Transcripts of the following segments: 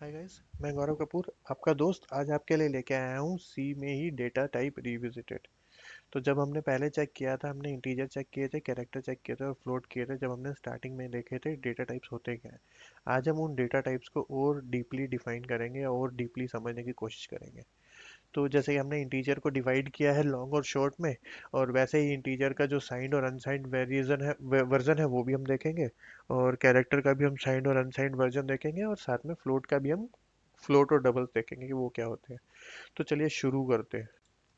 Hi guys, मैं गौरव कपूर आपका दोस्त आज आपके लिए लेके आया हूँ सी में ही डेटा टाइप रिविजिटेड। तो जब हमने पहले चेक किया था, हमने इंटीजर चेक किए थे, कैरेक्टर चेक किए थे और फ्लोट किए थे। जब हमने स्टार्टिंग में देखे थे डेटा टाइप्स होते क्या हैं, आज हम उन डेटा टाइप्स को और डीपली डिफाइन करेंगे और डीपली समझने की कोशिश करेंगे। तो जैसे कि हमने इंटीजर को डिवाइड किया है लॉन्ग और शॉर्ट में, और वैसे ही इंटीजर का जो साइंड और अनसाइंड वेरिएशन है वर्जन है वो भी हम देखेंगे। और कैरेक्टर का भी हम साइंड और अनसाइंड वर्जन देखेंगे, और साथ में फ्लोट का भी हम फ्लोट और डबल्स देखेंगे कि वो क्या होते हैं। तो चलिए शुरू करते हैं।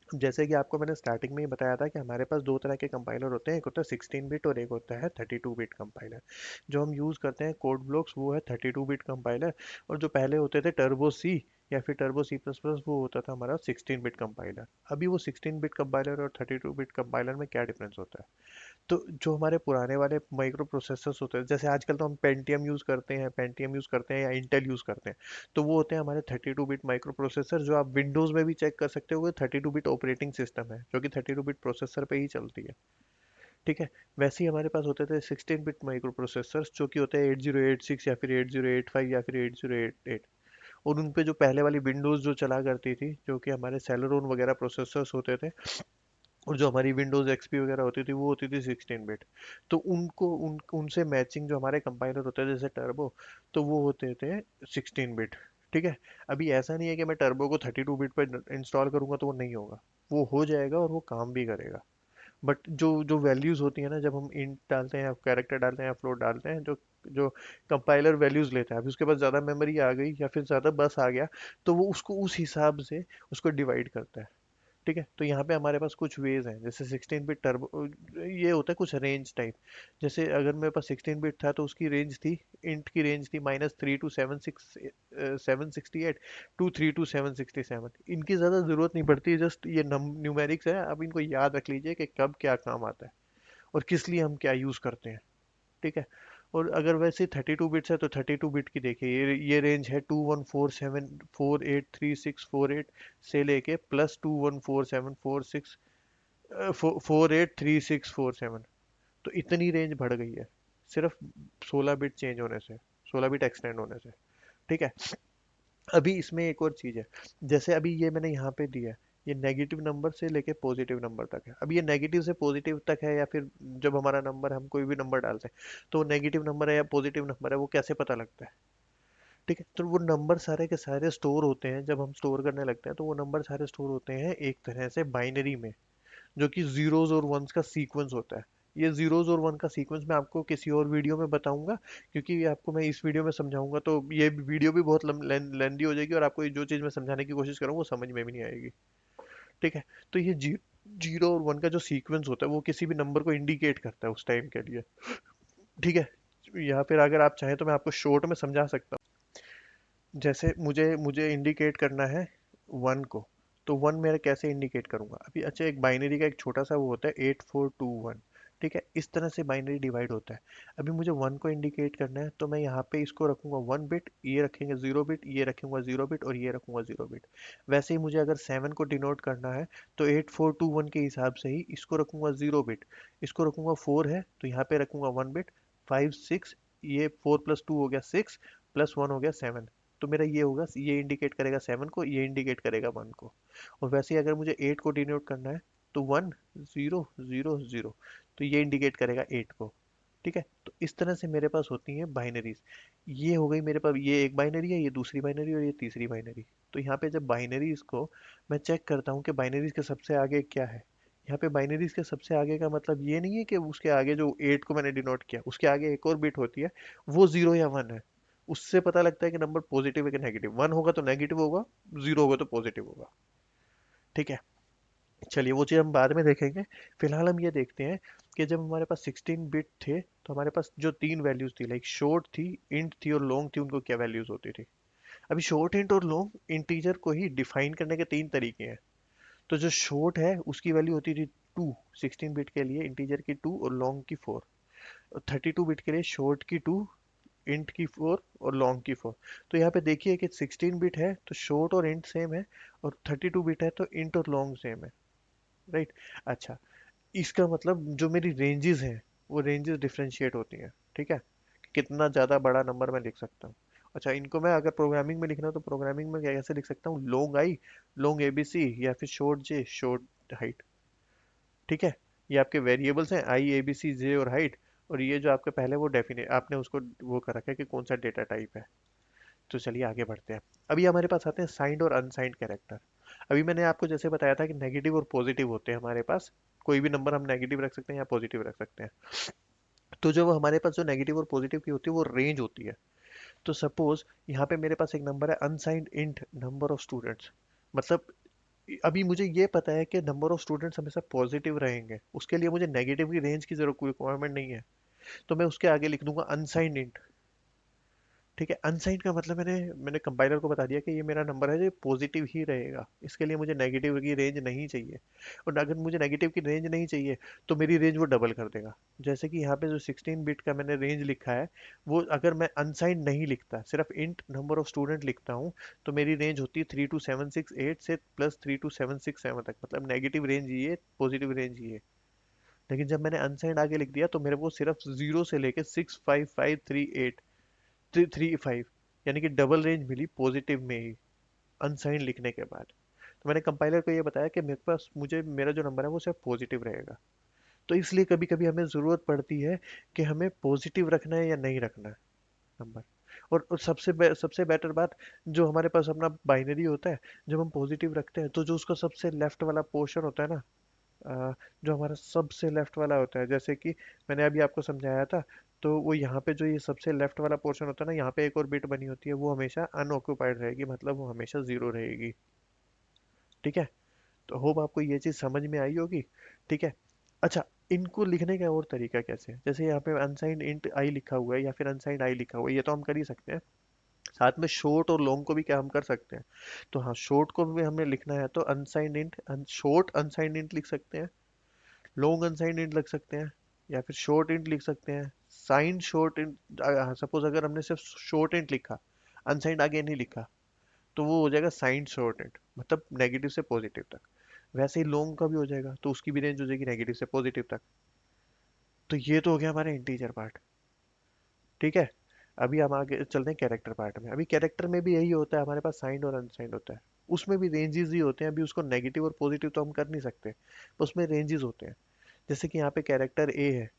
जैसे कि आपको मैंने स्टार्टिंग में ही बताया था कि हमारे पास दो तरह के कंपाइलर होते हैं, एक होता है 16 बिट और एक होता है 32 बिट कंपाइलर। जो हम यूज़ करते हैं कोड ब्लॉक्स वो है 32 बिट कंपाइलर। और जो पहले होते थे टर्बो सी या फिर टर्बो सी प्लस प्लस, वो होता था हमारा 16 बिट कंपाइलर। अभी वो 16 बिट कंपाइलर और 32 बिट कंपाइलर में क्या डिफरेंस होता है? तो जो हमारे पुराने वाले माइक्रो प्रोसेसर्स होते हैं, जैसे आजकल तो हम पेंटियम यूज़ करते हैं या इंटेल यूज़ करते हैं, तो वो होते हैं हमारे 32 बिट माइक्रो प्रोसेसर, जो आप विंडोज़ में भी चेक कर सकते हो। वो 32 बिट ऑपरेटिंग सिस्टम है जो कि 32 बिट प्रोसेसर पे ही चलती है। ठीक है। वैसे ही हमारे पास होते थे 16 बिट माइक्रो प्रोसेसर्स, जो कि होते हैं 8086 या फिर 8085 या फिर 8088। और उन पे जो पहले वाली विंडोज़ जो चला करती थी, जो कि हमारे सेलेरोन वगैरह प्रोसेसर्स होते थे, और जो हमारी विंडोज एक्सपी वगैरह होती थी वो होती थी 16 बिट। तो उनसे मैचिंग जो हमारे कंपाइलर होते हैं जैसे टर्बो, तो वो होते थे 16 बिट। ठीक है। अभी ऐसा नहीं है कि मैं टर्बो को 32 बिट पर इंस्टॉल करूंगा तो वो नहीं होगा। वो हो जाएगा और वो काम भी करेगा। बट जो जो वैल्यूज होती है ना, जब हम इंट डालते हैं या कैरेक्टर डालते हैं या फ्लोट डालते हैं, जो जो कंपाइलर वैल्यूज लेता है, अभी उसके पास ज़्यादा मेमोरी आ गई या फिर ज़्यादा बस आ गया, तो वो उसको उस हिसाब से उसको डिवाइड करता है। ठीक है। तो यहाँ पे हमारे पास कुछ वेज हैं, जैसे 16 बिट टर्बो, ये होता है कुछ रेंज टाइप। जैसे अगर मेरे पास 16 बिट था तो उसकी रेंज थी, इंट की रेंज थी -3 to 768, 2 3 to 767। इनकी ज़्यादा ज़रूरत नहीं पड़ती, जस्ट ये न्यूमेरिक्स है, अब इनको याद रख लीजिए कि कब क्या काम आता है और किस लिए हम क्या यूज़ करते हैं। ठीक है। और अगर वैसे 32 बिट्स है तो 32 बिट की देखिए, ये रेंज है 2 1 4 7 4 8 3 6 4 8 से लेके +2 1 4 7 4 6 4 8 3 6 4 7। तो इतनी रेंज बढ़ गई है सिर्फ 16 बिट चेंज होने से, 16 बिट एक्सटेंड होने से। ठीक है। अभी इसमें एक और चीज़ है। जैसे अभी ये मैंने यहाँ पे दिया है, ये नेगेटिव नंबर से लेके पॉजिटिव नंबर तक है। अब ये नेगेटिव से पॉजिटिव तक है, या फिर जब हमारा नंबर, हम कोई भी नंबर डालते हैं तो नेगेटिव नंबर है या पॉजिटिव नंबर है, वो कैसे पता लगता है? ठीक है। तो वो नंबर सारे के सारे स्टोर होते हैं, जब हम स्टोर करने लगते हैं तो वो नंबर सारे स्टोर होते हैं एक तरह से बाइनरी में, जो कि जीरोज और वंस का सीक्वेंस होता है। ये जीरोज और वन का सीक्वेंस मैं आपको किसी और वीडियो में बताऊंगा, क्योंकि ये आपको मैं इस वीडियो में समझाऊंगा तो ये वीडियो भी बहुत लेंदी हो जाएगी, और आपको ये जो चीज़ मैं समझाने की कोशिश करूँ वो समझ में भी नहीं आएगी। ठीक है। तो ये जीरो और वन का जो सीक्वेंस होता है वो किसी भी नंबर को इंडिकेट करता है उस टाइम के लिए। ठीक है। यहाँ पर अगर आप चाहें तो मैं आपको शॉर्ट में समझा सकता हूँ। जैसे मुझे मुझे इंडिकेट करना है वन को, तो वन मेरा कैसे इंडिकेट करूंगा? अभी अच्छा, एक बाइनरी का एक छोटा सा वो होता है 8421। ठीक है। इस तरह से बाइनरी डिवाइड होता है। अभी मुझे वन को इंडिकेट करना है तो मैं यहाँ पे इसको रखूंगा 1 बिट, ये रखेंगे 0 बिट, ये रखूंगा 0 बिट और ये रखूंगा 0 बिट। वैसे ही मुझे अगर 7 को डिनोट करना है तो 8421 के हिसाब से ही इसको रखूंगा 0 बिट, इसको रखूंगा 4 है तो यहाँ पे रखूंगा 1 बिट। 5 6, ये 4 + 2 हो गया 6, +1 हो गया 7। तो मेरा ये होगा, ये इंडिकेट करेगा 7 को, ये इंडिकेट करेगा 1 को। और वैसे ही अगर मुझे 8 को डिनोट करना है तो 1 0 0 0, तो ये इंडिकेट करेगा 8 को। ठीक है। तो इस तरह से मेरे पास होती है बाइनरीज। ये हो गई मेरे पास, ये एक बाइनरी है, ये दूसरी बाइनरी और ये तीसरी बाइनरी। तो यहाँ पे जब बाइनरीज को मैं चेक करता हूँ कि बाइनरीज के सबसे आगे क्या है, यहाँ पे बाइनरीज के सबसे आगे का मतलब ये नहीं है कि उसके आगे जो 8 को मैंने डिनोट किया उसके आगे एक और बिट होती है, वो 0 या 1 है। उससे पता लगता है कि नंबर पॉजिटिव है कि नेगेटिव। 1 होगा तो नेगेटिव होगा, 0 होगा तो पॉजिटिव होगा। ठीक है। चलिए वो चीज़ हम बाद में देखेंगे। फिलहाल हम ये देखते हैं कि जब हमारे पास 16 बिट थे तो हमारे पास जो तीन वैल्यूज थी, लाइक शॉर्ट थी, इंट थी और लॉन्ग थी, उनको क्या वैल्यूज होती थी? अभी शॉर्ट, इंट और लॉन्ग इंटीजर को ही डिफाइन करने के तीन तरीके हैं। तो जो शॉर्ट है उसकी वैल्यू होती थी 2, 16 बिट के लिए इंटीजर की 2 और लॉन्ग की 4। 32 बिट के लिए शॉर्ट की 2, इंट की 4 और लॉन्ग की 4। तो यहाँ पे देखिए कि 16 बिट है तो शॉर्ट और इंट सेम है, और 32 बिट है तो इंट और लॉन्ग सेम है। राइट। अच्छा, इसका मतलब जो मेरी रेंजेस हैं वो रेंजेस डिफरेंशिएट होती हैं। ठीक है। कि कितना ज़्यादा बड़ा नंबर मैं लिख सकता हूँ। अच्छा, इनको मैं अगर प्रोग्रामिंग में लिखना हो तो प्रोग्रामिंग में कैसे लिख सकता हूँ? लॉन्ग आई, लॉन्ग एबीसी, या फिर शॉर्ट जे, शॉर्ट हाइट। ठीक है, ये आपके वेरिएबल्स हैं, आई ए बी सी जे और हाइट। और ये जो आपके पहले वो डेफिनेट आपने उसको वो कर रखा है कि कौन सा डेटा टाइप है। तो चलिए आगे बढ़ते हैं। अभी हमारे पास आते हैं साइंड और अनसाइंड कैरेक्टर। अभी मैंने आपको जैसे बताया था कि नेगेटिव और पॉजिटिव होते हैं हमारे पास। कोई भी नंबर हम नेगेटिव रख सकते हैं या पॉजिटिव रख सकते हैं। तो जो हमारे पास जो नेगेटिव और पॉजिटिव की होती है वो रेंज होती है। तो सपोज यहाँ पे मेरे पास एक नंबर है unsigned int number of students. मतलब अभी मुझे ये पता है कि नंबर ऑफ स्टूडेंट्स हमेशा पॉजिटिव रहेंगे, उसके लिए मुझे नेगेटिव की रेंज की जरूरत कोई रिक्वायरमेंट नहीं है। तो मैं उसके आगे लिख दूंगा अनसाइंड इंट। ठीक है, अनसाइंड का मतलब मैंने मैंने कंपाइलर को बता दिया कि ये मेरा नंबर है जो पॉजिटिव ही रहेगा, इसके लिए मुझे नेगेटिव की रेंज नहीं चाहिए। और अगर मुझे नेगेटिव की रेंज नहीं चाहिए तो मेरी रेंज वो डबल कर देगा। जैसे कि यहाँ पे जो 16 बिट का मैंने रेंज लिखा है, वो अगर मैं अनसाइंड नहीं लिखता, सिर्फ इंट नंबर ऑफ स्टूडेंट लिखता हूँ, तो मेरी रेंज होती है 32768 से प्लस 32767 तक। मतलब नेगेटिव रेंज ये, पॉजिटिव रेंज ये। लेकिन जब मैंने अनसाइंड आगे लिख दिया तो मेरे को सिर्फ 0 से लेके 65538 335, यानी कि डबल रेंज मिली पॉजिटिव में ही, अनसाइंड लिखने के बाद। तो मैंने कंपाइलर को ये बताया कि मेरे पास मुझे मेरा जो नंबर है वो सिर्फ पॉजिटिव रहेगा। तो इसलिए कभी कभी हमें ज़रूरत पड़ती है कि हमें पॉजिटिव रखना है या नहीं रखना है नंबर। और सबसे बेटर बात, जो हमारे पास अपना बाइनरी होता है, जब हम पॉजिटिव रखते हैं तो जो उसका सबसे लेफ्ट वाला पोर्शन होता है ना, जो हमारा सबसे लेफ्ट वाला होता है, जैसे कि मैंने अभी आपको समझाया था, तो वो यहाँ पे जो ये सबसे लेफ्ट वाला पोर्शन होता है ना, यहाँ पे एक और बिट बनी होती है, वो हमेशा अनऑक्यूपाइड रहेगी, मतलब वो हमेशा जीरो रहेगी। ठीक है, तो होप आपको ये चीज़ समझ में आई होगी। ठीक है। अच्छा, इनको लिखने का और तरीका कैसे है? जैसे यहाँ पे अनसाइंड इंट आई लिखा हुआ है या फिर अनसाइंड आई लिखा हुआ है, ये तो हम कर ही सकते हैं। साथ में शॉर्ट और लॉन्ग को भी क्या हम कर सकते हैं? तो हाँ, शॉर्ट को भी हमें लिखना है तो unsigned int, short unsigned int लिख सकते हैं, लॉन्ग अनसाइंड इंट लिख सकते हैं, या फिर शॉर्ट इंट लिख सकते हैं, साइंड शॉर्ट इंट। सपोज अगर हमने सिर्फ शॉर्ट इंट लिखा, अनसाइंड आगे नहीं लिखा, तो वो हो जाएगा साइंड शॉर्ट इंट, मतलब नेगेटिव से पॉजिटिव तक। वैसे ही लॉन्ग का भी हो जाएगा, तो उसकी भी रेंज हो जाएगी नेगेटिव से पॉजिटिव तक। तो ये तो हो गया हमारा इंटीजर पार्ट। ठीक है, अभी हम आगे चलते हैं कैरेक्टर पार्ट में। अभी कैरेक्टर में भी यही होता है, हमारे पास साइंड और अनसाइंड होता है। उसमें भी रेंजेस ही होते हैं। अभी उसको नेगेटिव और पॉजिटिव तो हम कर नहीं सकते, उसमें रेंजेस होते हैं। जैसे कि यहाँ पे कैरेक्टर ए है।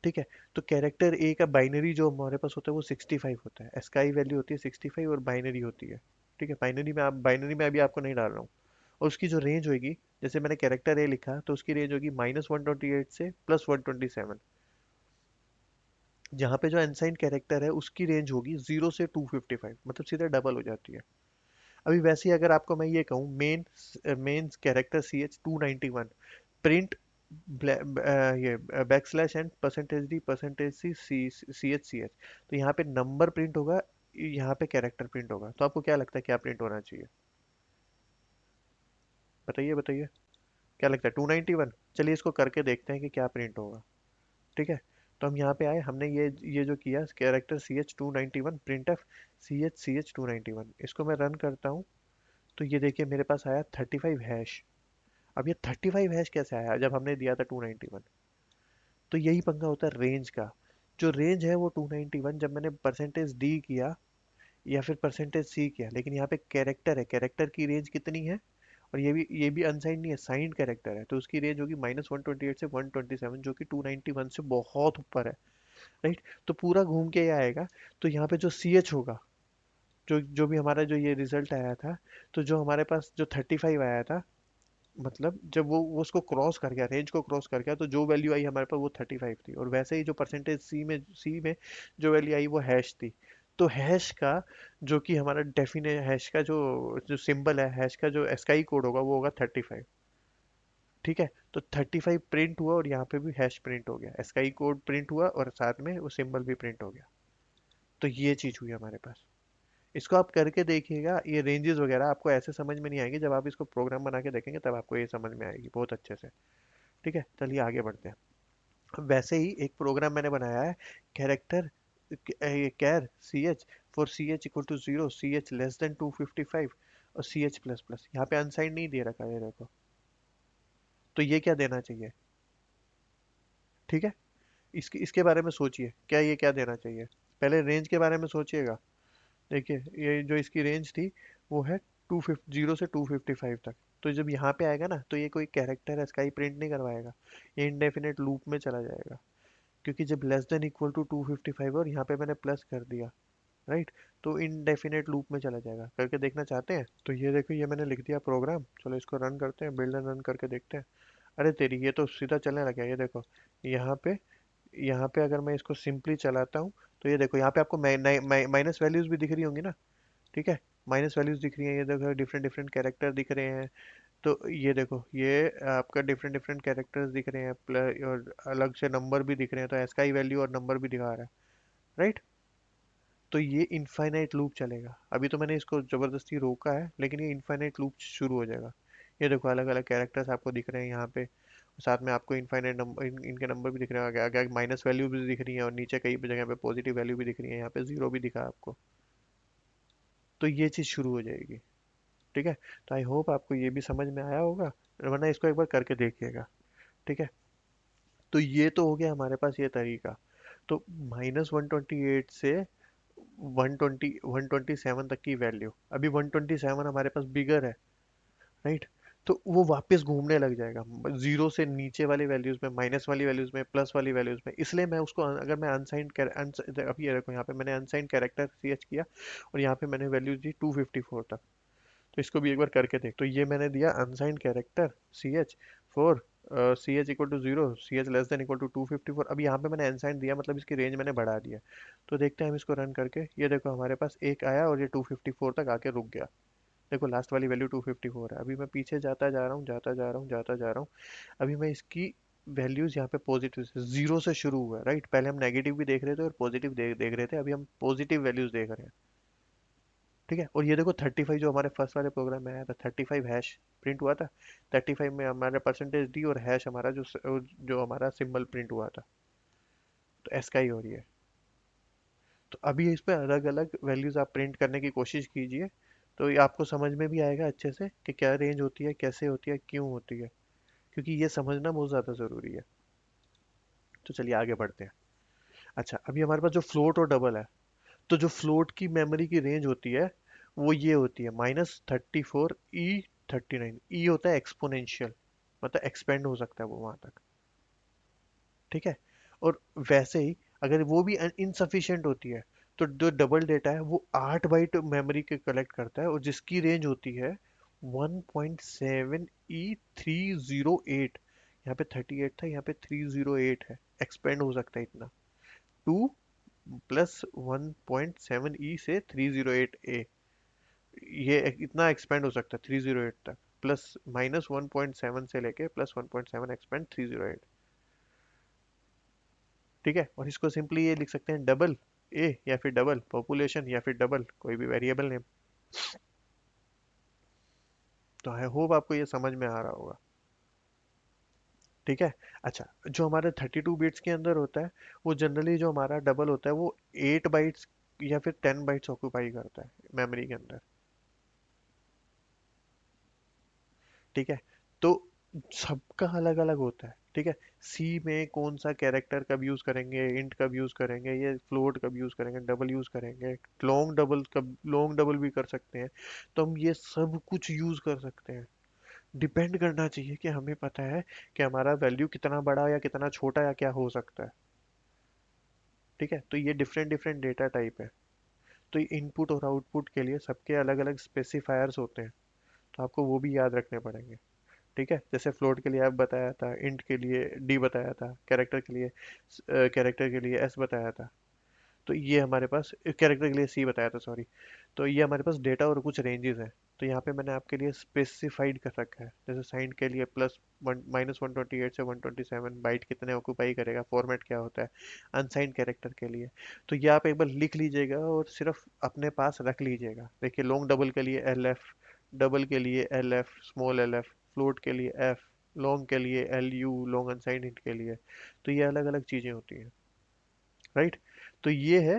ठीक है, तो कैरेक्टर ए का बाइनरी जो हमारे पास होता है वो 65 होता है। एस्काई वैल्यू होती है 65 और बाइनरी होती है। ठीक है, बाइनरी में अभी आपको नहीं डाल रहा हूँ। और उसकी जो रेंज होगी, जैसे मैंने कैरेक्टर ए लिखा तो उसकी रेंज होगी -128 से +127। जहाँ पे जो एनसाइन कैरेक्टर है उसकी रेंज होगी 0 से 255, मतलब सीधे डबल हो जाती है। अभी वैसे ही अगर आपको मैं ये कहूँ, मेन कैरेक्टर CH 291 प्रिंट ये बैकस्लैश एंड %d %c तो यहाँ पे नंबर प्रिंट होगा, यहाँ पे कैरेक्टर प्रिंट होगा। तो आपको क्या लगता है क्या प्रिंट होना चाहिए? बताइए बताइए, क्या लगता है? 291? चलिए इसको करके देखते हैं कि क्या प्रिंट होगा। ठीक है, तो हम यहाँ पे आए, हमने ये जो किया character CH 291 print F CH 291, इसको मैं रन करता हूँ। तो ये देखिए मेरे पास आया 35 हैश। अब ये 35 हैश कैसे आया जब हमने दिया था 291? तो यही पंगा होता है रेंज का। जो रेंज है वो 291, जब मैंने %d किया या फिर %c किया, लेकिन यहाँ पे कैरेक्टर है, कैरेक्टर की रेंज कितनी है? और ये भी अनसाइंड नहीं है, साइंड कैरेक्टर है, तो उसकी रेंज होगी -128 से 127, जो कि 291 से बहुत ऊपर है। राइट, तो पूरा घूम के ये आएगा। तो यहाँ पे जो CH होगा, जो जो भी हमारा जो ये रिजल्ट आया था, तो जो हमारे पास जो 35 आया था, मतलब जब वो उसको क्रॉस कर गया, रेंज को क्रॉस कर गया, तो जो वैल्यू आई हमारे पास वो 35 थी। और वैसे ही जो परसेंटेज सी में जो वैल्यू आई वो हैश थी। तो हैश का जो कि हमारा डेफिने हैश का जो जो सिंबल है, हैश का जो एस्काई कोड होगा वो होगा 35। ठीक है, तो 35 प्रिंट हुआ और यहाँ पे भी हैश प्रिंट हो गया, एस्काई कोड प्रिंट हुआ और साथ में वो सिंबल भी प्रिंट हो गया। तो ये चीज़ हुई हमारे पास। इसको आप करके देखिएगा, ये रेंजेस वगैरह आपको ऐसे समझ में नहीं आएगी, जब आप इसको प्रोग्राम बना के देखेंगे तब आपको ये समझ में आएगी बहुत अच्छे से। ठीक है, चलिए आगे बढ़ते हैं। वैसे ही एक प्रोग्राम मैंने बनाया है, character char CH for CH = 0, CH <255 और CH++। यहाँ पे अनसाइंड नहीं दे रखा है, देखो। तो ये क्या देना चाहिए? ठीक है, इसके इसके बारे में सोचिए, क्या ये क्या देना चाहिए? पहले रेंज के बारे में सोचिएगा। देखिए ये जो इसकी रेंज थी वो है 0 से 255 तक। तो जब यहाँ पे आएगा ना तो ये कोई कैरेक्टर है स्काई प्रिंट नहीं करवाएगा, ये इंडेफिनेट लूप में चला जाएगा। क्योंकि जब लेस देन इक्वल टू 255 और यहाँ पे मैंने प्लस कर दिया, राइट, तो इनडेफिनेट लूप में चला जाएगा। करके देखना चाहते हैं तो ये देखो, ये मैंने लिख दिया प्रोग्राम, चलो इसको रन करते हैं, बिल्ड एंड रन करके देखते हैं। अरे तेरी, ये तो सीधा चलने लगा, ये देखो। यहाँ पे यहाँ पे अगर मैं इसको सिंपली चलाता हूँ तो ये देखो, यहाँ पे आपको माइनस वैल्यूज भी दिख रही होंगी ना। ठीक है, माइनस वैल्यूज दिख रही हैं, ये देखो डिफरेंट डिफरेंट कैरेक्टर दिख रहे हैं। तो ये देखो, ये आपका डिफरेंट डिफरेंट कैरेक्टर्स दिख रहे हैं, प्लस और अलग से नंबर भी दिख रहे हैं, तो एसकाई वैल्यू और नंबर भी दिखा रहा है, राइट। तो ये इनफाइनाइट लूप चलेगा। अभी तो मैंने इसको जबरदस्ती रोका है, लेकिन ये इनफाइनाइट लूप शुरू हो जाएगा। ये देखो अलग अलग कैरेक्टर्स आपको दिख रहे हैं यहाँ पे, साथ में आपको इनफाइनाइट नंबर, इनके नंबर भी दिख रहे हैं, आगे आगे माइनस वैल्यू भी दिख रही है, और नीचे कई जगह पे पॉजिटिव वैल्यू भी दिख रही है, यहाँ पे जीरो भी दिखा आपको। तो ये चीज़ शुरू हो जाएगी। ठीक है, तो आई होप आपको ये भी समझ में आया होगा, वरना इसको एक बार करके देखिएगा। ठीक है, तो ये तो हो गया हमारे पास ये तरीका। तो -128 से 127 तक की वैल्यू, अभी 127 हमारे पास बिगर है, राइट। तो वो वापस घूमने लग जाएगा जीरो से नीचे वाली वैल्यूज में, माइनस वाली वैल्यूज में, प्लस वाली वैल्यूज में। इसलिए मैं उसको अगर मैं अनसाइंड, अभी ये देखो यहाँ पे मैंने अनसाइंड कैरेक्टर सी एच किया, और यहाँ पे मैंने वैल्यूज दी 254 तक। तो इसको भी एक बार करके देख। तो ये मैंने दिया unsigned character C H four, C H equal to zero, C H less than equal to 254। अब यहाँ पे मैंने अनसाइंड दिया, मतलब इसकी रेंज मैंने बढ़ा दिया। तो देखते हैं हम इसको रन करके, ये देखो हमारे पास एक आया और ये 254 तक आके रुक गया। देखो लास्ट वाली वैल्यू 254 है। अभी मैं पीछे जाता जा रहा हूँ, जाता जा रहा हूँ, जाता जा रहा हूँ। अभी मैं इसकी वैल्यूज यहाँ पे पॉजिटिव से, जीरो से शुरू हुआ है, राइट। पहले हम नेगेटिव भी देख रहे थे और पॉजिटिव देख रहे थे, अभी हम पॉजिटिव वैल्यूज देख रहे हैं। ठीक है, और ये देखो 35 जो हमारे फर्स्ट वाले प्रोग्राम में आया था, 35 हैश प्रिंट हुआ था। 35 में हमारा परसेंटेज डी और हैश हमारा जो हमारा सिंबल प्रिंट हुआ था। तो ऐसा ही हो रही है। तो अभी इस पे अलग अलग वैल्यूज आप प्रिंट करने की कोशिश कीजिए, तो ये आपको समझ में भी आएगा अच्छे से कि क्या रेंज होती है, कैसे होती है, क्यों होती है। क्योंकि ये समझना बहुत ज़्यादा ज़रूरी है। तो चलिए आगे बढ़ते हैं। अच्छा, अभी हमारे पास जो फ्लोट और डबल है, तो जो फ्लोट की मेमोरी की रेंज होती है वो ये होती है -34 E39। ई होता है एक्सपोनेंशियल, मतलब एक्सपेंड हो सकता है वो वहां तक। ठीक है, और वैसे ही अगर वो भी इनसफिशियंट होती है, तो जो डबल डेटा है वो 8 बाइट मेमोरी के कलेक्ट करता है, और जिसकी रेंज होती है 1.7 E308। यहाँ पे 38 था, यहाँ पे 308 है, एक्सपेंड हो सकता है इतना। 2 + 1.7 E से 308 A, ये इतना एक्सपेंड हो सकता है 308 तक, प्लस -1.7 से लेके +1.7 एक्सपेंड 308। ठीक है, और इसको सिंपली ये लिख सकते हैं डबल ए, या फिर डबल पॉपुलेशन, या फिर डबल कोई भी वेरिएबल नेम। तो आई होप आपको ये समझ में आ रहा होगा। ठीक है। अच्छा, जो हमारे 32 बिट्स के अंदर होता है, वो जनरली जो हमारा डबल होता है वो 8 बाइट्स या फिर 10 बाइट्स ऑक्यूपाई करता है मेमोरी के अंदर। ठीक है, तो सबका अलग अलग होता है। ठीक है, सी में कौन सा कैरेक्टर कब यूज करेंगे, इंट कब यूज करेंगे, ये फ्लोट कब यूज करेंगे, डबल यूज करेंगे, लॉन्ग डबल कब, लॉन्ग डबल भी कर सकते हैं। तो हम ये सब कुछ यूज कर सकते हैं। डिपेंड करना चाहिए कि हमें पता है कि हमारा वैल्यू कितना बड़ा या कितना छोटा या क्या हो सकता है। ठीक है, तो ये डिफरेंट डिफरेंट डेटा टाइप है। तो ये इनपुट और आउटपुट के लिए सबके अलग अलग स्पेसिफायर्स होते हैं, तो आपको वो भी याद रखने पड़ेंगे। ठीक है, जैसे फ्लोट के लिए आप बताया था, इंट के लिए डी बताया था, कैरेक्टर के लिए एस बताया था। तो ये हमारे पास कैरेक्टर के लिए सी बताया था, सॉरी। तो ये हमारे पास डेटा और कुछ रेंजेस हैं। तो यहाँ पे मैंने आपके लिए स्पेसिफाइड कर रखा है, जैसे साइंड के लिए -128 से 127 बाइट कितने ऑक्यूपाई करेगा, फॉर्मेट क्या होता है। अनसाइंड कैरेक्टर के लिए, तो ये आप एक बार लिख लीजिएगा और सिर्फ अपने पास रख लीजिएगा। देखिए लॉन्ग डबल के लिए LF, डबल के लिए LF, स्मॉल LF, फ्लोट के लिए F, लॉन्ग के लिए LU, लॉन्ग अनसाइंड इंट के लिए। तो ये अलग अलग चीजें होती हैं, राइट। तो ये है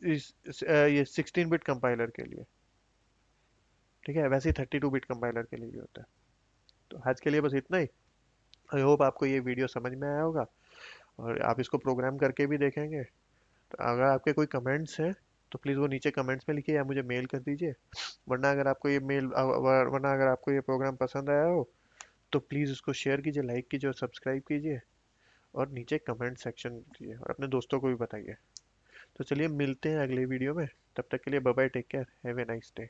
ये 16 बिट कंपाइलर के लिए। ठीक है, वैसे ही 32 बिट कंपाइलर के लिए भी होता है। तो आज के लिए बस इतना ही। आई होप आपको ये वीडियो समझ में आया होगा, और आप इसको प्रोग्राम करके भी देखेंगे। तो अगर आपके कोई कमेंट्स हैं तो प्लीज़ वो नीचे कमेंट्स में लिखिए या मुझे मेल कर दीजिए। वरना अगर आपको ये वरना अगर आपको ये प्रोग्राम पसंद आया हो तो प्लीज़ उसको शेयर कीजिए, लाइक कीजिए और सब्सक्राइब कीजिए। और नीचे कमेंट सेक्शन कीजिए और अपने दोस्तों को भी बताइए। तो चलिए मिलते हैं अगले वीडियो में। तब तक के लिए bye bye, take care, have a nice day.